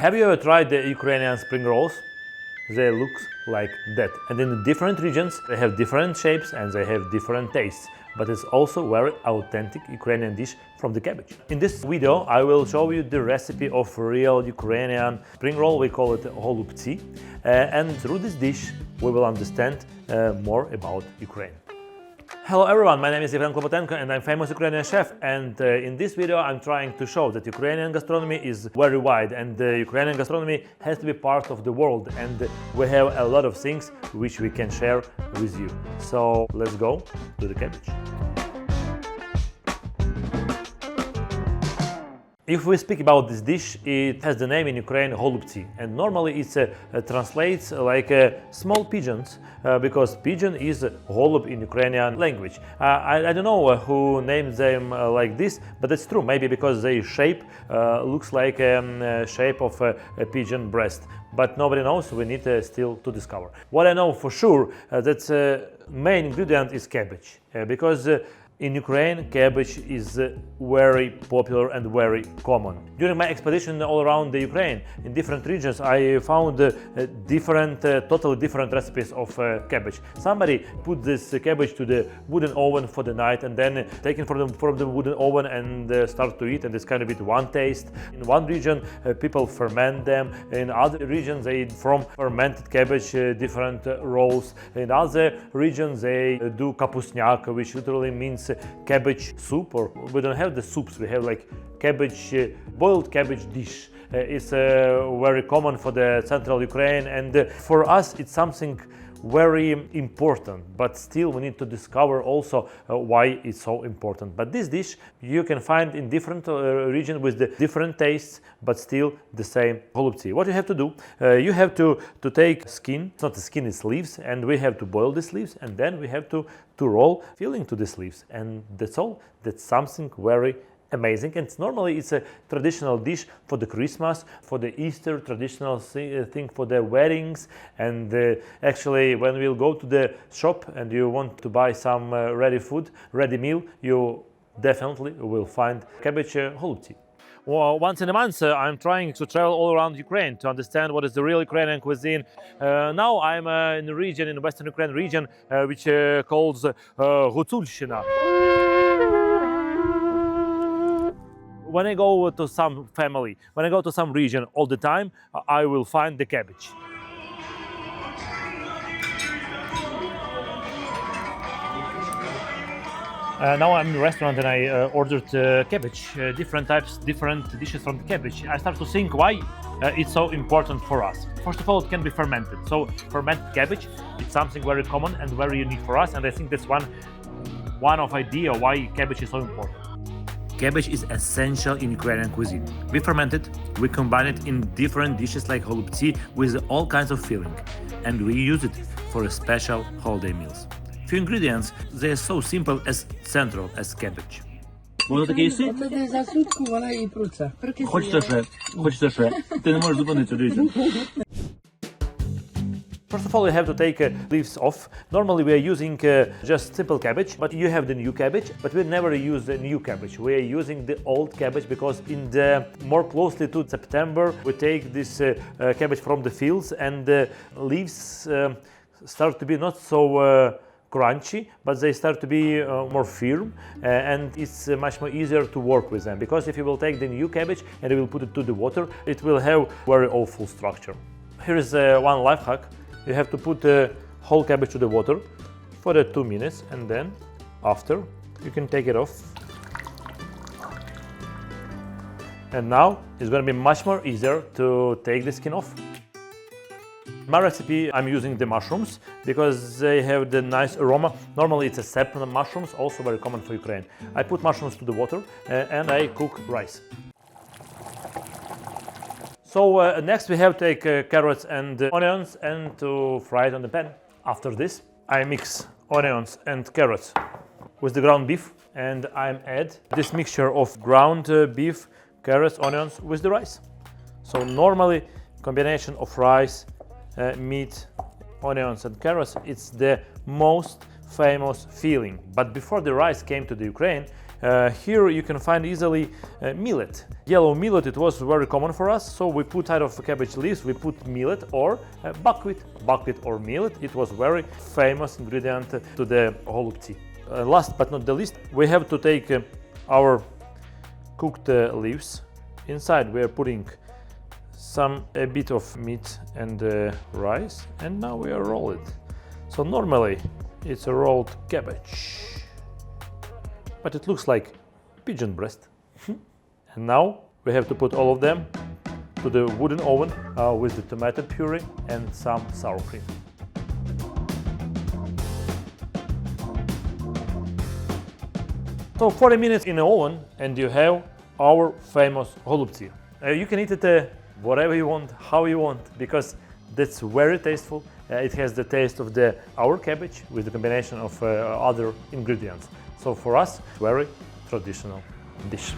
Have you ever tried the Ukrainian spring rolls? They look like that. And in different regions, they have different shapes and they have different tastes. But it's also very authentic Ukrainian dish from the cabbage. In this video, I will show you the recipe of real Ukrainian spring roll. We call it Holubtsi. And through this dish, we will understand more about Ukraine. Hello everyone, my name is Yevhen Klopotenko and I'm famous Ukrainian chef, and in this video I'm trying to show that Ukrainian gastronomy is very wide and Ukrainian gastronomy has to be part of the world, and we have a lot of things which we can share with you. So let's go to the cabbage. If we speak about this dish, it has the name in Ukraine Holubtsi, and normally it translates like small pigeons, because pigeon is holub in Ukrainian language. I don't know who named them like this, but it's true, maybe because their shape looks like shape of a pigeon breast. But nobody knows, we need still to discover. What I know for sure, that main ingredient is cabbage, because in Ukraine, cabbage is very popular and very common. During my expedition all around the Ukraine, in different regions, I found totally different recipes of cabbage. Somebody put this cabbage to the wooden oven for the night and then take it from the wooden oven and start to eat, and it's kind of one taste. In one region, people ferment them. In other regions, they eat from fermented cabbage different rolls. In other regions, they do kapustniak, which literally means cabbage soup, or we don't have the soups, we have like cabbage, boiled cabbage dish. It's very common for the central Ukraine, and for us it's something very important, but still we need to discover also why it's so important. But this dish you can find in different regions with the different tastes, but still the same holubtsi. What you have to do, you have to take skin, it's not the skin, it's leaves, and we have to boil these leaves, and then we have to roll filling to these leaves, and that's all. That's something very amazing, and normally it's a traditional dish for the Christmas, for the Easter, traditional thing for the weddings. And actually, when we'll go to the shop and you want to buy some ready food, ready meal, you definitely will find cabbage holubtsi. Well, once in a month, I'm trying to travel all around Ukraine to understand what is the real Ukrainian cuisine. Now I'm in a region, in the Western Ukraine region, which calls Gutsulshina. When I go to some family, when I go to some region all the time, I will find the cabbage. Now I'm in a restaurant and I ordered cabbage, different types, different dishes from the cabbage. I start to think why it's so important for us. First of all, it can be fermented. So fermented cabbage, it's something very common and very unique for us, and I think that's one of idea why cabbage is so important. Cabbage is essential in Ukrainian cuisine. We ferment it, we combine it in different dishes like holubtsi with all kinds of filling, and we use it for special holiday meals. Few ingredients, they are so simple as central as cabbage. Воно таке їси? Це за сутку вона і пруться. Хочеться ще. Ти не можеш зупинитися, дивіться. First of all, you have to take leaves off. Normally we are using just simple cabbage, but you have the new cabbage, but we never use the new cabbage. We are using the old cabbage because in the more closely to September, we take this cabbage from the fields, and the leaves start to be not so crunchy, but they start to be more firm, and it's much more easier to work with them, because if you will take the new cabbage and you will put it to the water, it will have very awful structure. Here is one life hack. You have to put the whole cabbage to the water for 2 minutes, and then after you can take it off. And now it's going to be much more easier to take the skin off. My recipe, I'm using the mushrooms because they have the nice aroma. Normally it's a separate mushrooms, also very common for Ukraine. I put mushrooms to the water and I cook rice. So next we have to take carrots and onions and to fry it on the pan. After this, I mix onions and carrots with the ground beef, and I add this mixture of ground beef, carrots, onions with the rice. So normally combination of rice, meat, onions and carrots, it's the most famous filling. But before the rice came to the Ukraine, Here you can find easily millet. Yellow millet, it was very common for us, so we put out of cabbage leaves, we put millet or buckwheat. Buckwheat or millet, it was very famous ingredient to the holubtsi. Last but not the least, we have to take our cooked leaves. Inside we are putting a bit of meat and rice, and now we are roll it. So normally it's a rolled cabbage, but it looks like pigeon breast. And now we have to put all of them to the wooden oven with the tomato puree and some sour cream. So 40 minutes in the oven and you have our famous holubtsi. You can eat it whatever you want, how you want, because that's very tasteful. It has the taste of our cabbage with the combination of other ingredients. So for us, very traditional dish.